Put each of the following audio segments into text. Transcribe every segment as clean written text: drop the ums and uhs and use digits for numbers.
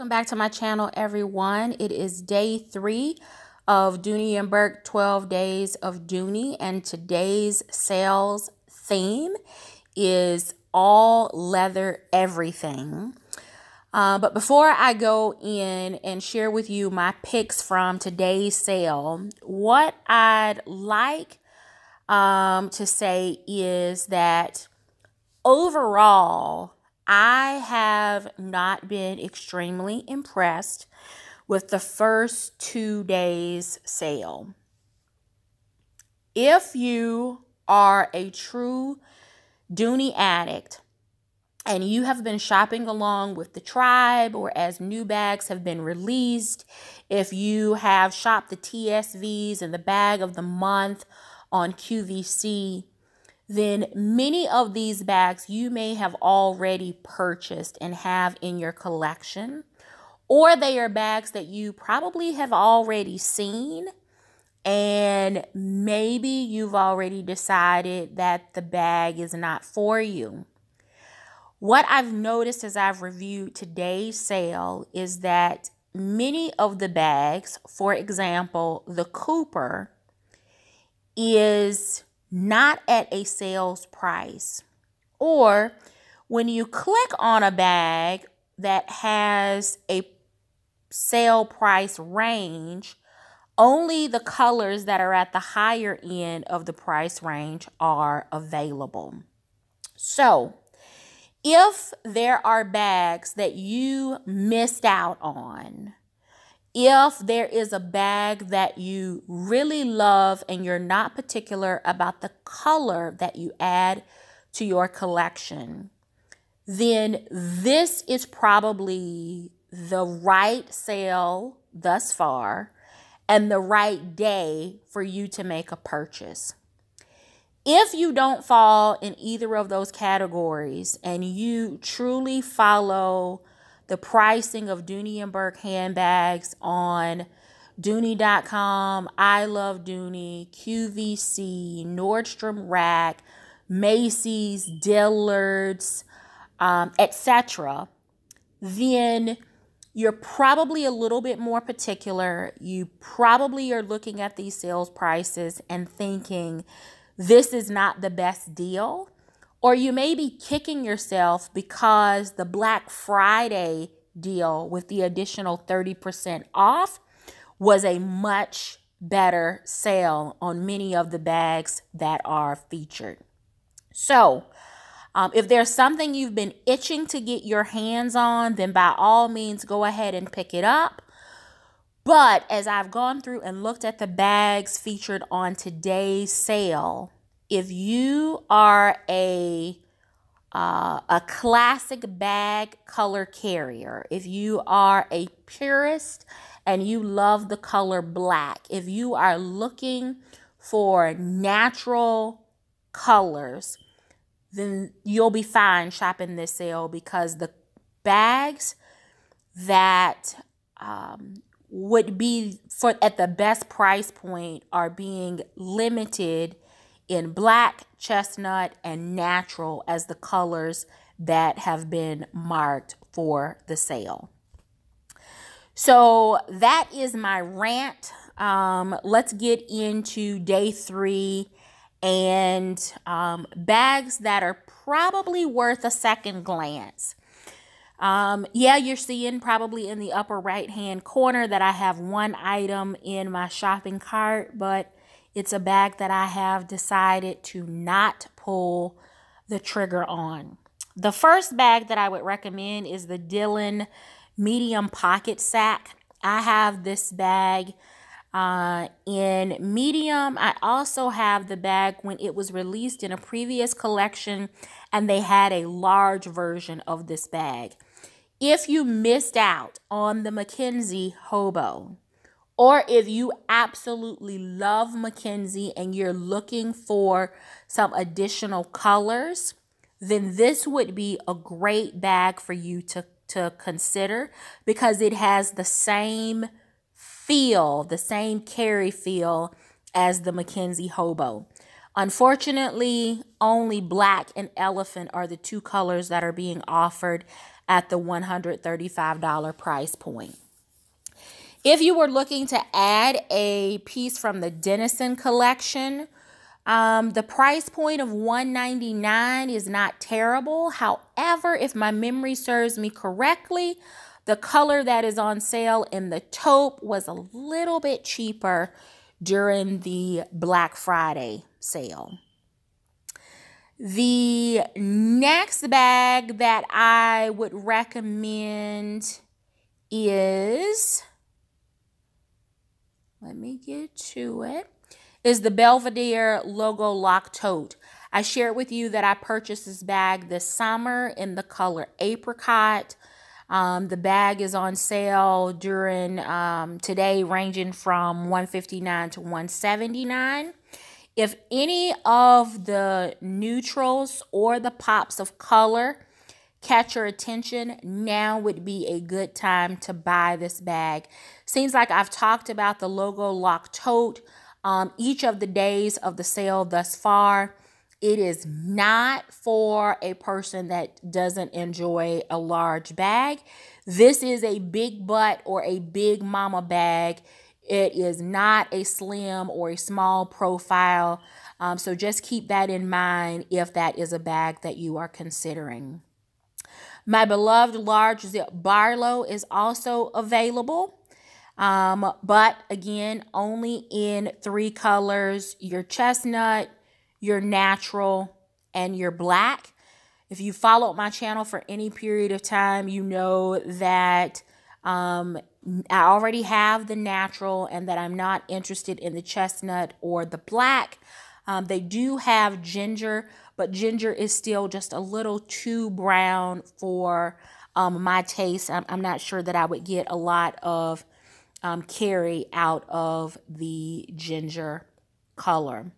Welcome back to my channel, everyone. It is day 3 of Dooney and Bourke 12 Days of Dooney, and today's sales theme is all leather everything. But before I go in and share with you my picks from today's sale, what I'd like to say is that overall, I have not been extremely impressed with the first 2 days sale. If you are a true Dooney addict and you have been shopping along with the tribe, or as new bags have been released, if you have shopped the TSVs and the bag of the month on QVC, then many of these bags you may have already purchased and have in your collection, or they are bags that you probably have already seen, and maybe you've already decided that the bag is not for you. What I've noticed as I've reviewed today's sale is that many of the bags, for example, the Cooper, is not at a sales price. Or when you click on a bag that has a sale price range, only the colors that are at the higher end of the price range are available. So if there are bags that you missed out on, if there is a bag that you really love and you're not particular about the color that you add to your collection, then this is probably the right sale thus far and the right day for you to make a purchase. If you don't fall in either of those categories and you truly follow the pricing of Dooney and Bourke handbags on Dooney.com, I Love Dooney, QVC, Nordstrom Rack, Macy's, Dillard's, etc., then you're probably a little bit more particular. You probably are looking at these sales prices and thinking, this is not the best deal. Or you may be kicking yourself because the Black Friday deal with the additional 30% off was a much better sale on many of the bags that are featured. So if there's something you've been itching to get your hands on, then by all means go ahead and pick it up. But as I've gone through and looked at the bags featured on today's sale, if you are a classic bag color carrier, if you are a purist and you love the color black, if you are looking for natural colors, then you'll be fine shopping this sale, because the bags that would be at the best price point are being limited in black, chestnut, and natural as the colors that have been marked for the sale. So that is my rant. Let's get into day 3 and bags that are probably worth a second glance. Yeah, you're seeing probably in the upper right-hand corner that I have one item in my shopping cart, but it's a bag that I have decided to not pull the trigger on. The first bag that I would recommend is the Dylan Medium Pocket Sack. I have this bag in medium. I also have the bag when it was released in a previous collection and they had a large version of this bag. If you missed out on the Mackenzie Hobo, or if you absolutely love Mackenzie and you're looking for some additional colors, then this would be a great bag for you to consider, because it has the same feel, the same carry feel as the Mackenzie Hobo. Unfortunately, only black and elephant are the two colors that are being offered at the $135 price point. If you were looking to add a piece from the Denizen collection, the price point of $199 is not terrible. However, if my memory serves me correctly, the color that is on sale in the taupe was a little bit cheaper during the Black Friday sale. The next bag that I would recommend is, let me get to it, is the Belvedere logo lock tote. I shared with you that I purchased this bag this summer in the color apricot. The bag is on sale during today, ranging from $159 to $179. If any of the neutrals or the pops of color catch your attention, now would be a good time to buy this bag. Seems like I've talked about the logo lock tote each of the days of the sale thus far. It is not for a person that doesn't enjoy a large bag. This is a big butt or a big mama bag. It is not a slim or a small profile. So just keep that in mind if that is a bag that you are considering. My beloved large zip Barlow is also available. But again, only in 3 colors: your chestnut, your natural, and your black. If you followed my channel for any period of time, you know that I already have the natural and that I'm not interested in the chestnut or the black. They do have ginger, but ginger is still just a little too brown for my taste. I'm not sure that I would get a lot of carry out of the ginger color.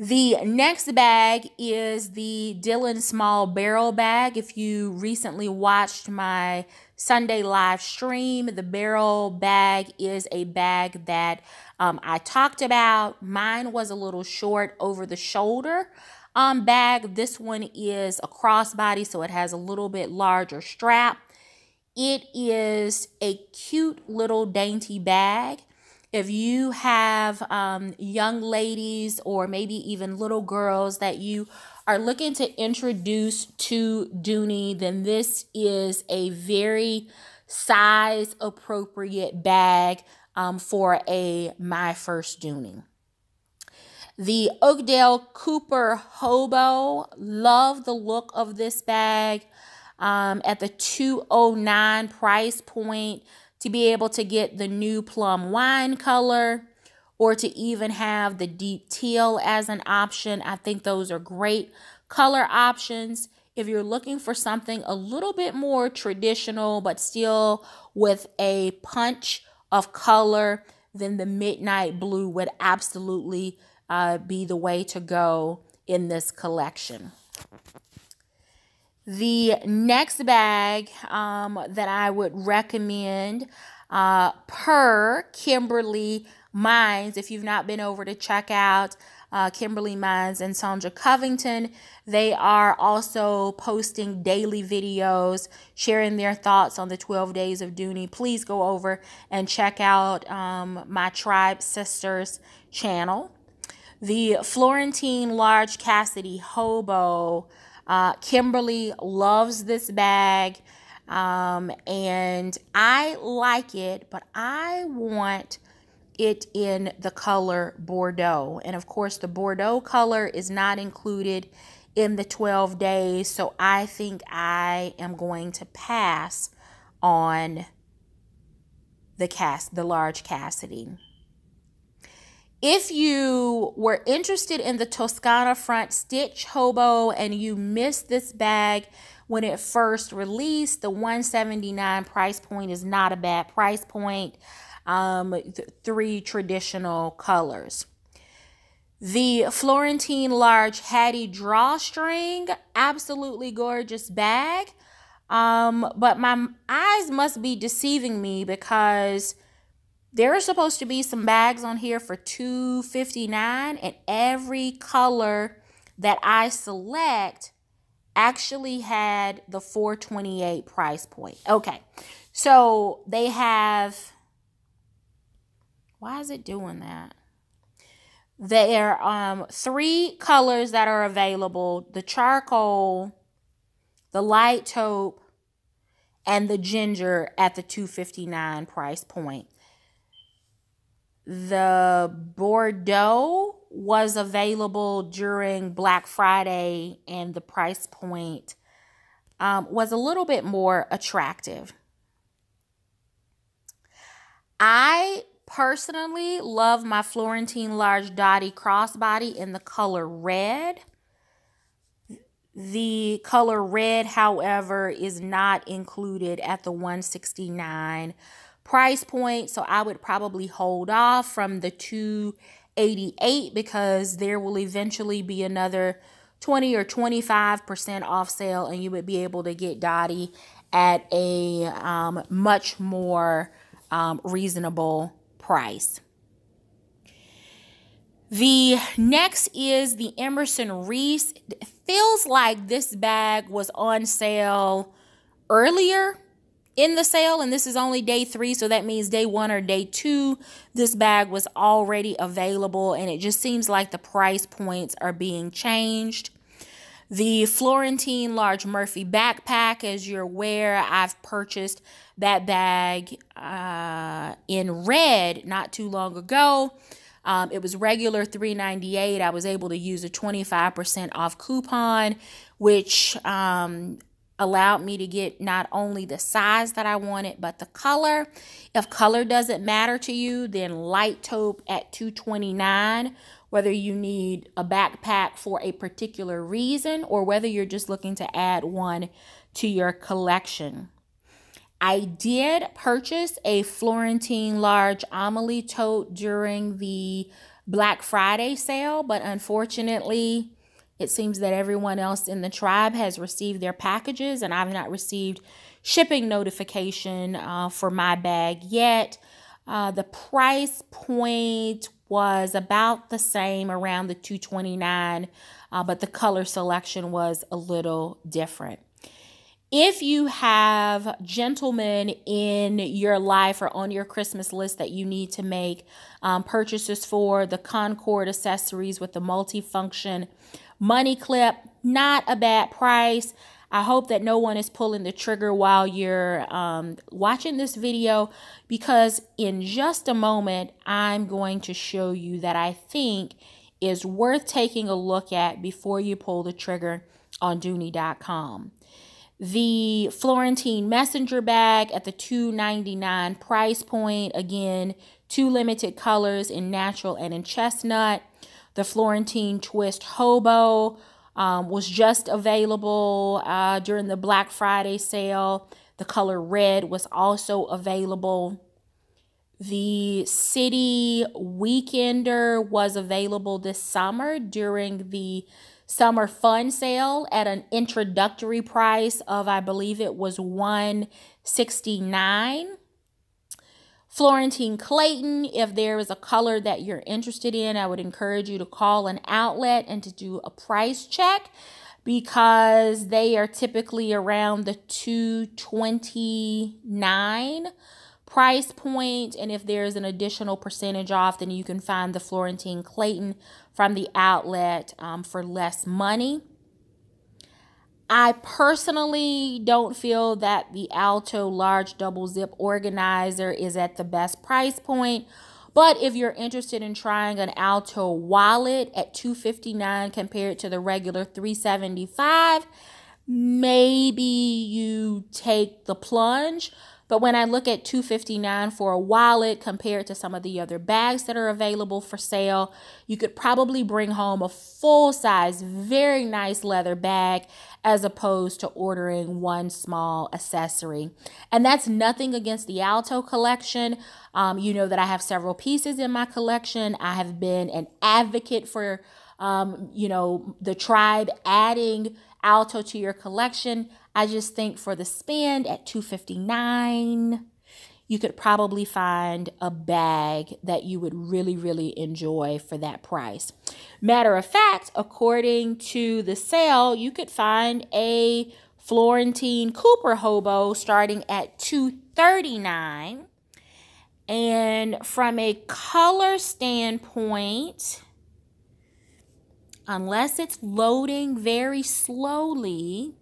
The next bag is the Dylan Small Barrel bag. If you recently watched my Sunday live stream, the barrel bag is a bag that I talked about. Mine was a little short over the shoulder bag. This one is a crossbody, so it has a little bit larger strap. It is a cute little dainty bag. If you have young ladies or maybe even little girls that you are looking to introduce to Dooney, then this is a very size appropriate bag for a My First Dooney. The Oakdale Cooper Hobo, love the look of this bag. At the $209 price point, to be able to get the new plum wine color or to even have the deep teal as an option. I think those are great color options. If you're looking for something a little bit more traditional but still with a punch of color, then the midnight blue would absolutely be the way to go in this collection. The next bag that I would recommend per Kimberly Mines, if you've not been over to check out Kimberly Mines and Sonja Covington, they are also posting daily videos, sharing their thoughts on the 12 days of Dooney. Please go over and check out my Tribe Sisters channel. The Florentine Large Cassidy Hobo, Kimberly loves this bag, and I like it, but I want it in the color Bordeaux. And of course, the Bordeaux color is not included in the 12 days, so I think I am going to pass on the large Cassidy. If you were interested in the Toscana front stitch hobo and you missed this bag when it first released, the $179 price point is not a bad price point. 3 traditional colors. The Florentine Large Hattie Drawstring, absolutely gorgeous bag. But my eyes must be deceiving me because there are supposed to be some bags on here for $259, and every color that I select actually had the $4.28 price point. Okay, so they have, why is it doing that? There are 3 colors that are available: the charcoal, the light taupe, and the ginger at the $2.59 price point. The Bordeaux was available during Black Friday, and the price point was a little bit more attractive. I personally love my Florentine Large Dotty Crossbody in the color red. The color red, however, is not included at the $169 price point, so I would probably hold off from the $288 because there will eventually be another 20 or 25% off sale, and you would be able to get Dotty at a much more reasonable price. The next is the Emerson Reese. It feels like this bag was on sale earlier in the sale, and this is only day 3, so that means day 1 or day 2, this bag was already available, and it just seems like the price points are being changed. The Florentine Large Murphy Backpack, as you're aware, I've purchased that bag in red not too long ago. It was regular $3.98. I was able to use a 25% off coupon, which allowed me to get not only the size that I wanted, but the color. If color doesn't matter to you, then light taupe at $2.29, whether you need a backpack for a particular reason or whether you're just looking to add one to your collection. I did purchase a Florentine Large Amelie tote during the Black Friday sale, but unfortunately, it seems that everyone else in the tribe has received their packages, and I've not received shipping notification for my bag yet. The price point was about the same, around the $2.29, but the color selection was a little different. If you have gentlemen in your life or on your Christmas list that you need to make purchases for, the Concord accessories with the multifunction money clip, not a bad price. I hope that no one is pulling the trigger while you're watching this video, because in just a moment, I'm going to show you that I think is worth taking a look at before you pull the trigger on Dooney.com. The Florentine Messenger bag at the $2.99 price point. Again, 2 limited colors in natural and in chestnut. The Florentine Twist Hobo was just available during the Black Friday sale. The color red was also available. The City Weekender was available this summer during the Summer Fun Sale at an introductory price of, I believe it was $169. Florentine Clayton, if there is a color that you're interested in, I would encourage you to call an outlet and to do a price check, because they are typically around the $229 price point, and if there's an additional percentage off, then you can find the Florentine Clayton from the outlet for less money. I personally don't feel that the Alto Large Double Zip Organizer is at the best price point, but if you're interested in trying an Alto wallet at $259 compared to the regular $375, maybe you take the plunge. But when I look at $259 for a wallet compared to some of the other bags that are available for sale, you could probably bring home a full-size, very nice leather bag as opposed to ordering one small accessory. And that's nothing against the Alto collection. You know that I have several pieces in my collection. I have been an advocate for, the tribe adding Alto to your collection. I just think for the spend at $259, you could probably find a bag that you would really, really enjoy for that price. Matter of fact, according to the sale, you could find a Florentine Cooper hobo starting at $239. And from a color standpoint, unless it's loading very slowly,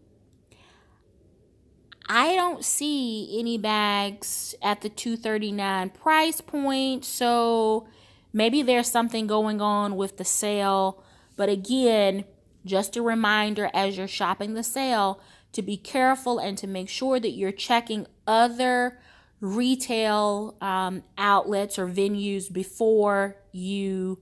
I don't see any bags at the $239 price point. So maybe there's something going on with the sale. But again, just a reminder as you're shopping the sale to be careful and to make sure that you're checking other retail outlets or venues before you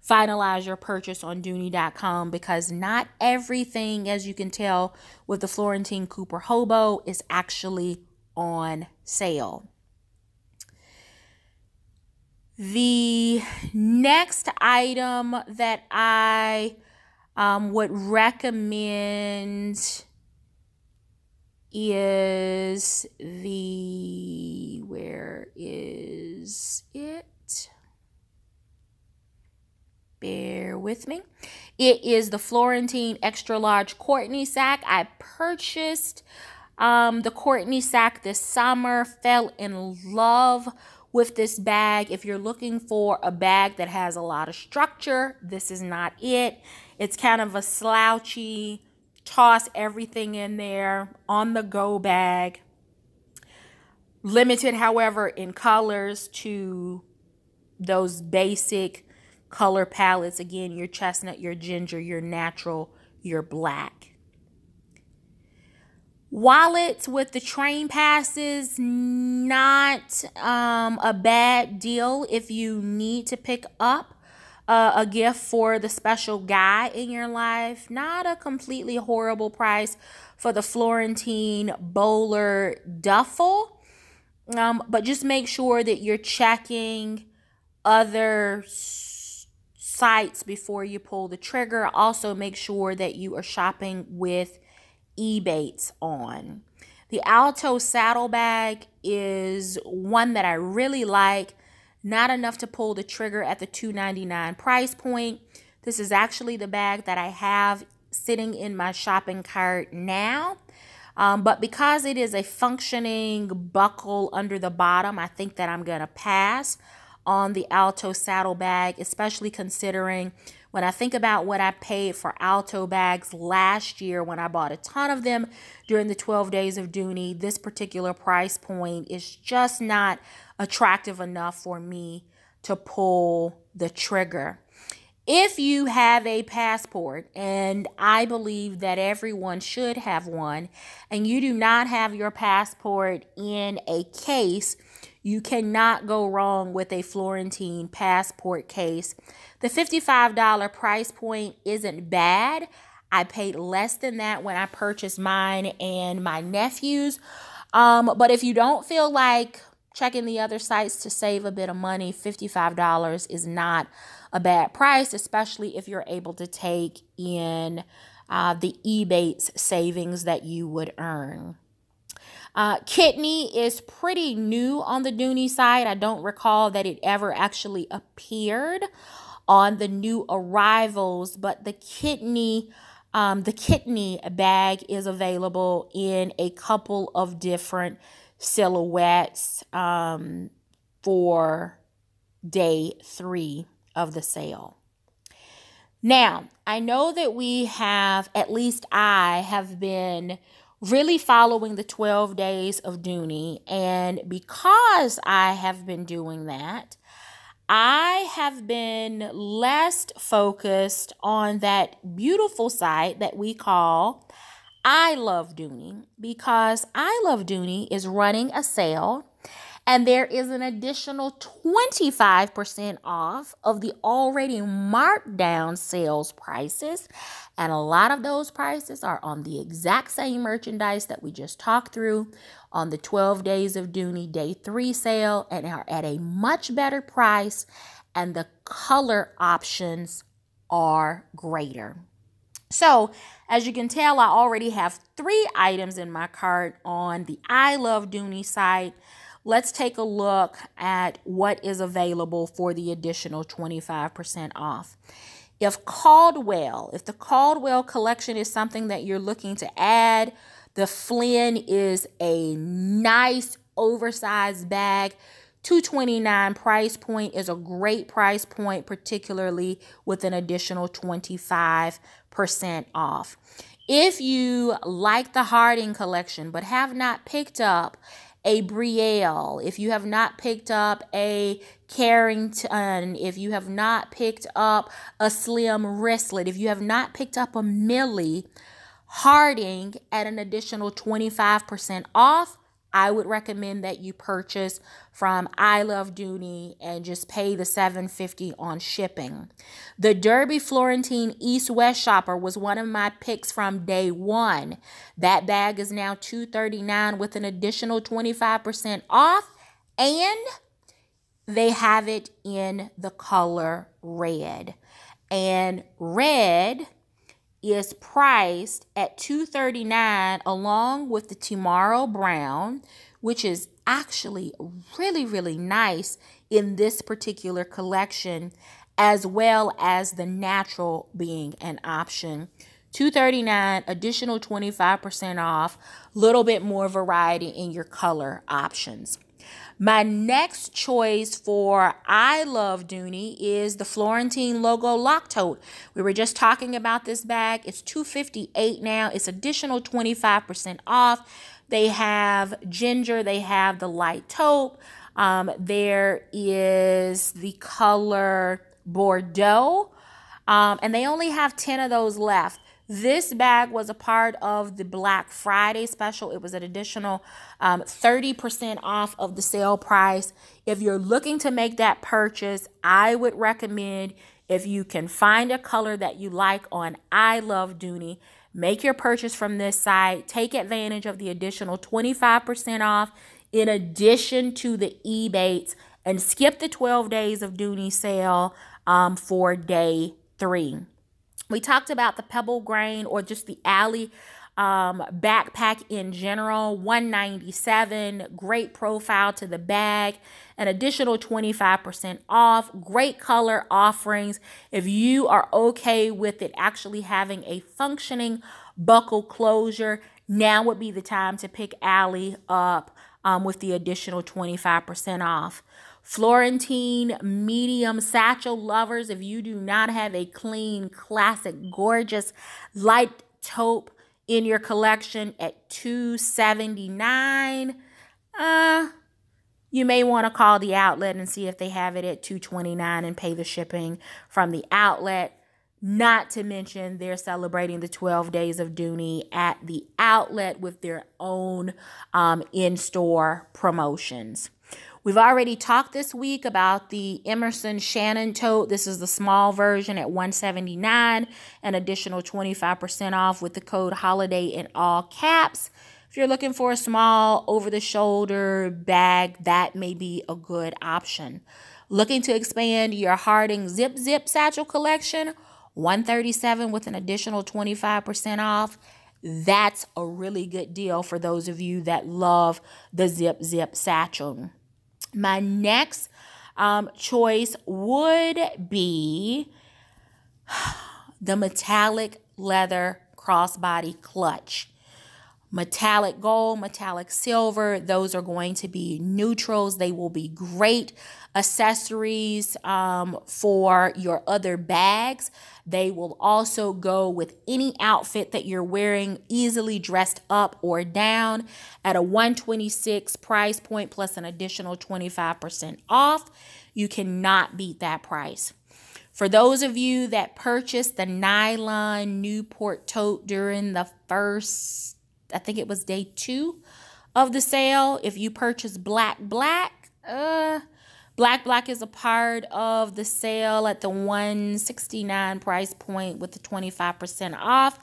finalize your purchase on Dooney.com, because not everything, as you can tell with the Florentine Cooper hobo, is actually on sale. The next item that I would recommend is where is it? Bear with me. It is the Florentine Extra Large Courtney sack. I purchased the Courtney sack this summer, fell in love with this bag. If you're looking for a bag that has a lot of structure, this is not it. It's kind of a slouchy, toss everything in there, on the go bag. Limited, however, in colors to those basic color palettes. Again, your chestnut, your ginger, your natural, your black. Wallets with the train passes, not a bad deal if you need to pick up a gift for the special guy in your life. Not a completely horrible price for the Florentine Bowler duffel. But just make sure that you're checking other sites before you pull the trigger. Also, make sure that you are shopping with Ebates on. The Alto saddlebag is one that I really like. Not enough to pull the trigger at the $299 price point. This is actually the bag that I have sitting in my shopping cart now. But because it is a functioning buckle under the bottom, I think that I'm going to pass on the Alto saddlebag, especially considering when I think about what I paid for Alto bags last year when I bought a ton of them during the 12 days of Dooney. This particular price point is just not attractive enough for me to pull the trigger. If you have a passport, and I believe that everyone should have one, and you do not have your passport in a case, you cannot go wrong with a Florentine passport case. The $55 price point isn't bad. I paid less than that when I purchased mine and my nephew's. But if you don't feel like checking the other sites to save a bit of money, $55 is not a bad price, especially if you're able to take in the Ebates savings that you would earn. Kidney is pretty new on the Dooney side. I don't recall that it ever actually appeared on the new arrivals, but the kidney bag is available in a couple of different silhouettes for day 3 of the sale. Now, I know that we have, at least I have been really following the 12 days of Dooney, and because I have been doing that, I have been less focused on that beautiful site that we call I Love Dooney, because I Love Dooney is running a sale, and there is an additional 25% off of the already marked down sales prices. And a lot of those prices are on the exact same merchandise that we just talked through on the 12 Days of Dooney Day 3 sale, and are at a much better price, and the color options are greater. So, as you can tell, I already have 3 items in my cart on the I Love Dooney site. let's take a look at what is available for the additional 25% off. If the Caldwell collection is something that you're looking to add, the Flynn is a nice oversized bag. $229 price point is a great price point, particularly with an additional 25% off. If you like the Harding collection but have not picked up a Brielle, if you have not picked up a Carrington, if you have not picked up a Slim Wristlet, if you have not picked up a Millie, Harding at an additional 25% off, I would recommend that you purchase from I Love Dooney and just pay the $7.50 on shipping. The Derby Florentine East-West Shopper was one of my picks from day one. That bag is now $239 with an additional 25% off, and they have it in the color red. And red is priced at $239 along with the Tomorrow Brown, which is actually really, really nice in this particular collection, as well as the natural being an option. $239, additional 25% off, little bit more variety in your color options. My next choice for I Love Dooney is the Florentine logo lock tote. We were just talking about this bag. It's $258 now. It's additional 25% off. They have ginger. They have the light taupe. There is the color Bordeaux. And they only have 10 of those left. This bag was a part of the Black Friday special. It was an additional 30% off of the sale price. If you're looking to make that purchase, I would recommend, if you can find a color that you like on I Love Dooney, make your purchase from this site. Take advantage of the additional 25% off in addition to the Ebates, and skip the 12 days of Dooney sale for day 3. We talked about the Pebble Grain, or just the Alley backpack in general. $197, great profile to the bag, an additional 25% off, great color offerings. If you are okay with it actually having a functioning buckle closure, now would be the time to pick Alley up with the additional 25% off. Florentine medium satchel lovers, if you do not have a clean, classic, gorgeous light taupe in your collection, at $279, you may want to call the outlet and see if they have it at $229 and pay the shipping from the outlet. Not to mention, they're celebrating the 12 days of Dooney at the outlet with their own in-store promotions. We've already talked this week about the Emerson Shannon tote. This is the small version at $179, an additional 25% off with the code HOLIDAY in all caps. If you're looking for a small over-the-shoulder bag, that may be a good option. Looking to expand your Harding Zip satchel collection, $137 with an additional 25% off. That's a really good deal for those of you that love the Zip satchel. My next choice would be the metallic leather crossbody clutch. Metallic gold, metallic silver, those are going to be neutrals. They will be great accessories for your other bags. They will also go with any outfit that you're wearing, easily dressed up or down, at a $126 price point plus an additional 25% off. You cannot beat that price. For those of you that purchased the nylon Newport tote during the first, I think it was day 2 of the sale, if you purchase Black is a part of the sale at the $169 price point with the 25% off.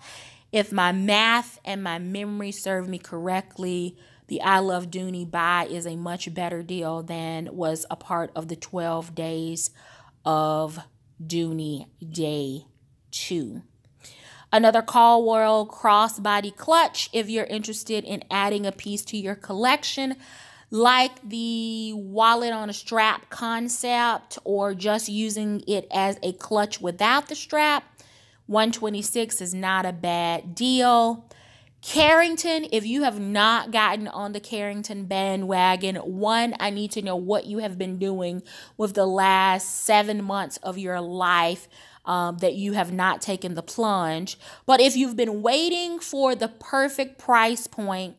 If my math and my memory serve me correctly, the I Love Dooney buy is a much better deal than was a part of the 12 days of Dooney day 2. Another Caldwell crossbody clutch, if you're interested in adding a piece to your collection. like the wallet on a strap concept or just using it as a clutch without the strap, $126 is not a bad deal. Carrington, if you have not gotten on the Carrington bandwagon, one, I need to know what you have been doing with the last 7 months of your life that you have not taken the plunge. But if you've been waiting for the perfect price point,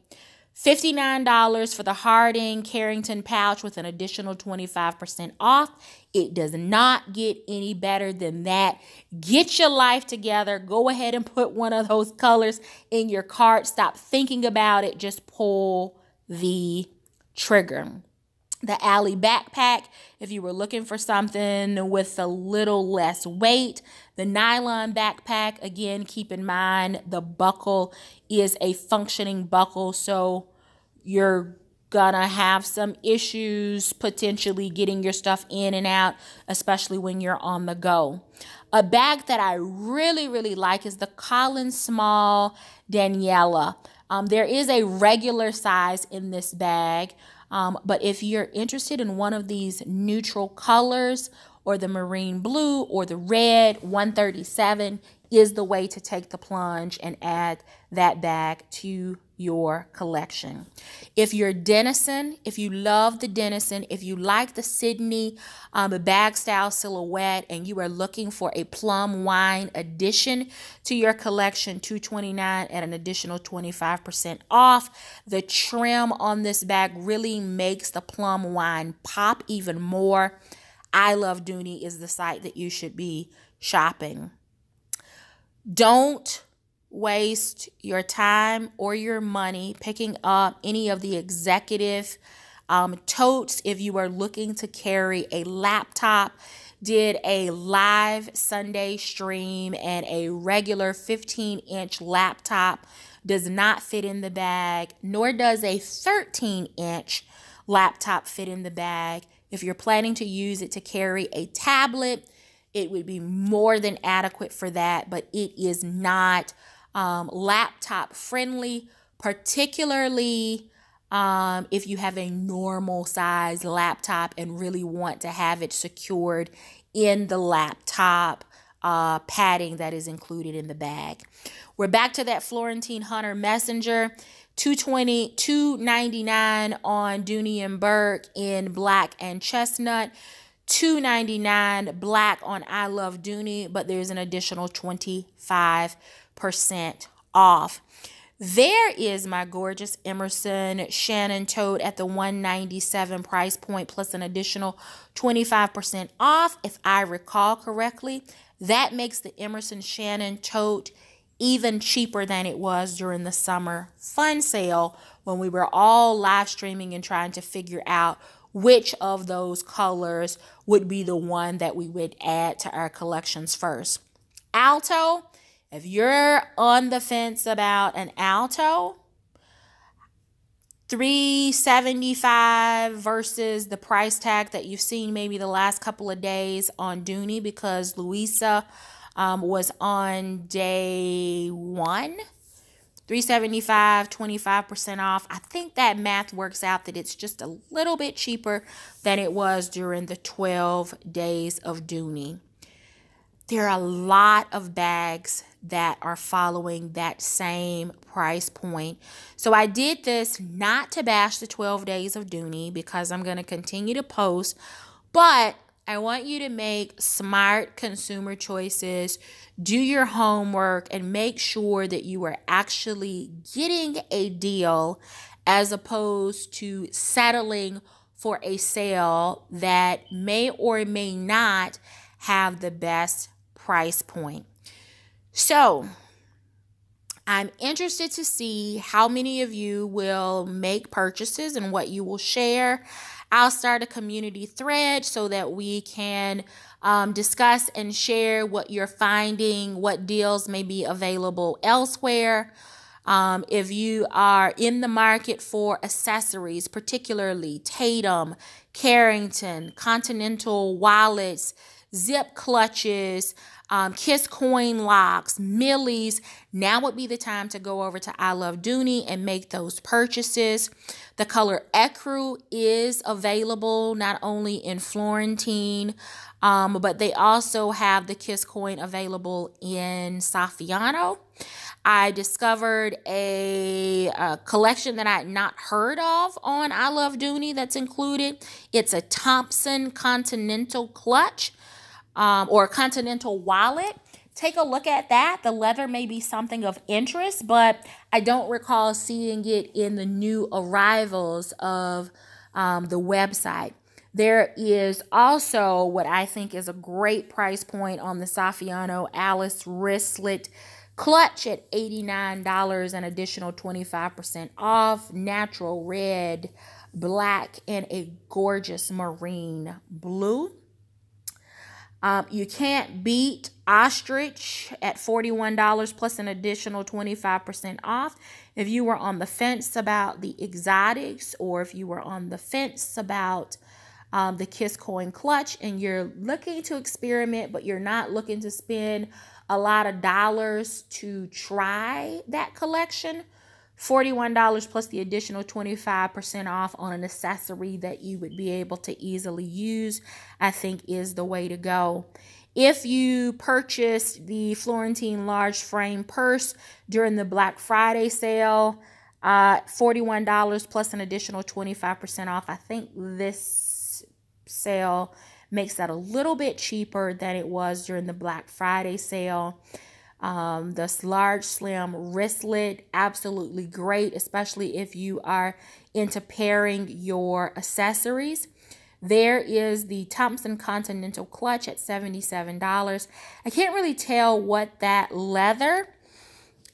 $59 for the Harding Carrington pouch with an additional 25% off. It does not get any better than that. Get your life together. Go ahead and put one of those colors in your cart. Stop thinking about it. Just pull the trigger. The Alley backpack, if you were looking for something with a little less weight. The nylon backpack, again, keep in mind the buckle is a functioning buckle, so you're gonna have some issues potentially getting your stuff in and out, especially when you're on the go. A bag that I really, really like is the Collins Small Daniela. There is a regular size in this bag. But if you're interested in one of these neutral colors or the marine blue or the red, $137 is the way to take the plunge and add that bag to your collection. If you're Denizen, if you love the Denizen, if you like the Sydney bag style silhouette and you are looking for a plum wine addition to your collection, $229 at an additional 25% off. The trim on this bag really makes the plum wine pop even more. I Love Dooney is the site that you should be shopping. Don't waste your time or your money picking up any of the executive totes if you are looking to carry a laptop. Did a live Sunday stream and a regular 15-inch laptop does not fit in the bag, nor does a 13-inch laptop fit in the bag. If you're planning to use it to carry a tablet, it would be more than adequate for that, but it is not laptop friendly, particularly if you have a normal size laptop and really want to have it secured in the laptop padding that is included in the bag. We're back to that Florentine Hunter Messenger. $299 on Dooney and Bourke in black and chestnut. $299 black on I Love Dooney, but there's an additional 25% off. There is my gorgeous Emerson Shannon tote at the $197 price point plus an additional 25% off. If I recall correctly, that makes the Emerson Shannon tote even cheaper than it was during the summer fun sale when we were all live streaming and trying to figure out which of those colors would be the one that we would add to our collections first. Alto, if you're on the fence about an Alto, $375 versus the price tag that you've seen maybe the last couple of days on Dooney because Louisa was on day one. $375, 25% off. I think that math works out that it's just a little bit cheaper than it was during the 12 days of Dooney. There are a lot of bags that are following that same price point. So I did this not to bash the 12 days of Dooney because I'm going to continue to post, but I want you to make smart consumer choices, do your homework, and make sure that you are actually getting a deal as opposed to settling for a sale that may or may not have the best price point. So I'm interested to see how many of you will make purchases and what you will share. I'll start a community thread so that we can discuss and share what you're finding, what deals may be available elsewhere. If you are in the market for accessories, particularly Tatum, Carrington, Continental wallets, zip clutches, kiss coin locks, millies, now would be the time to go over to I Love Dooney and make those purchases. The color ecru is available not only in Florentine, but they also have the kiss coin available in Saffiano. I discovered a collection that I had not heard of on I Love Dooney that's included. It's a Thompson Continental clutch or Continental wallet. Take a look at that. The leather may be something of interest, but I don't recall seeing it in the new arrivals of the website. There is also what I think is a great price point on the Saffiano Alice wristlet clutch at $89, an additional 25% off, natural red, black, and a gorgeous marine blue. You can't beat ostrich at $41 plus an additional 25% off. If you were on the fence about the exotics, or if you were on the fence about the kiss coin clutch and you're looking to experiment, but you're not looking to spend a lot of dollars to try that collection, $41 plus the additional 25% off on an accessory that you would be able to easily use, I think is the way to go. If you purchased the Florentine large frame purse during the Black Friday sale, $41 plus an additional 25% off, I think this sale makes that a little bit cheaper than it was during the Black Friday sale. The large slim wristlet, absolutely great, especially if you are into pairing your accessories. There is the Thompson Continental clutch at $77. I can't really tell what that leather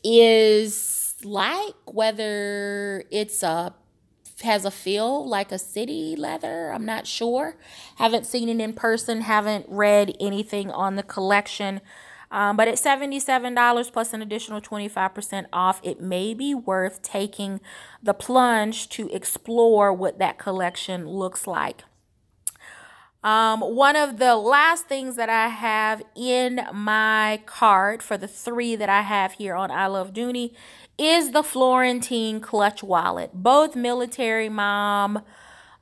is like, whether it's has a feel like a city leather. I'm not sure. Haven't seen it in person. Haven't read anything on the collection. But at $77 plus an additional 25% off, it may be worth taking the plunge to explore what that collection looks like. One of the last things that I have in my cart for the three that I have here on I Love Dooney is the Florentine clutch wallet. Both Military Mom,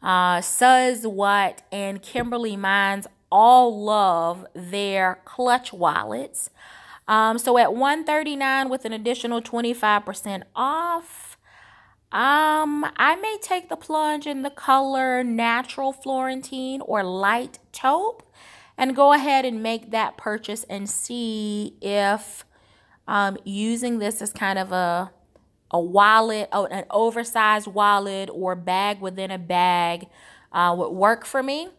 Suz What, and Kimberly Mines all love their clutch wallets. So at $139 with an additional 25% off, I may take the plunge in the color Natural Florentine or Light Taupe and go ahead and make that purchase and see if using this as kind of a wallet, an oversized wallet or bag within a bag would work for me.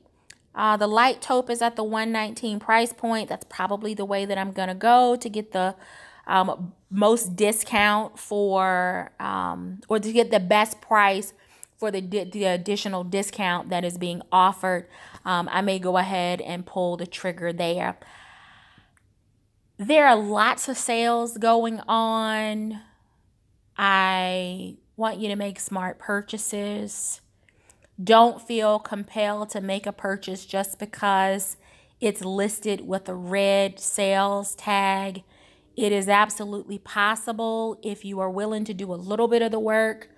The Light Taupe is at the $119 price point. That's probably the way that I'm going to go to get the most discount for, or to get the best price for the additional discount that is being offered. I may go ahead and pull the trigger there. There are lots of sales going on. I want you to make smart purchases. Don't feel compelled to make a purchase just because it's listed with a red sales tag. It is absolutely possible, if you are willing to do a little bit of the work,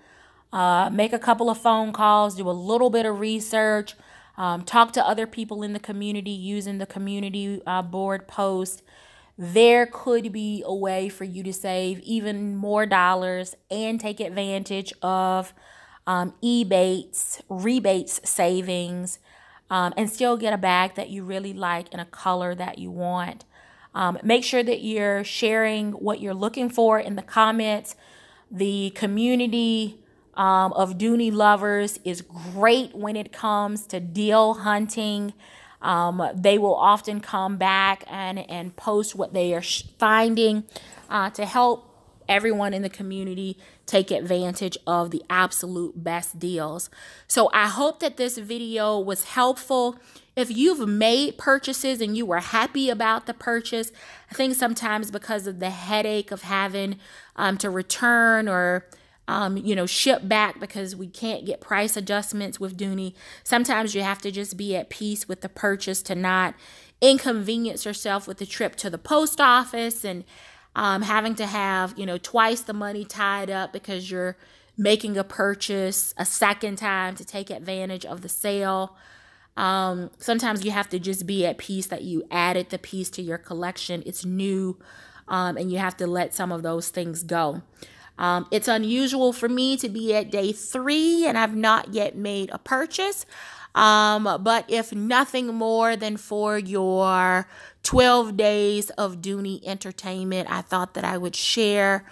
make a couple of phone calls, do a little bit of research, talk to other people in the community using the community board post. There could be a way for you to save even more dollars and take advantage of rebates savings, and still get a bag that you really like in a color that you want. Make sure that you're sharing what you're looking for in the comments. The community of Dooney lovers is great when it comes to deal hunting. They will often come back and post what they are finding to help everyone in the community take advantage of the absolute best deals. So I hope that this video was helpful. If you've made purchases and you were happy about the purchase, I think sometimes because of the headache of having to return or ship back because we can't get price adjustments with Dooney. Sometimes you have to just be at peace with the purchase to not inconvenience yourself with the trip to the post office and having to have, twice the money tied up because you're making a purchase a second time to take advantage of the sale. Sometimes you have to just be at peace that you added the piece to your collection. It's new, and you have to let some of those things go. It's unusual for me to be at day 3 and I've not yet made a purchase. But if nothing more than for your 12 days of Dooney entertainment, I thought that I would share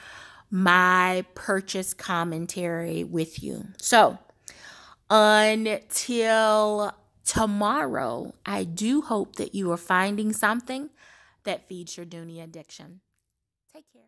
my purchase commentary with you. So until tomorrow, I do hope that you are finding something that feeds your Dooney addiction. Take care.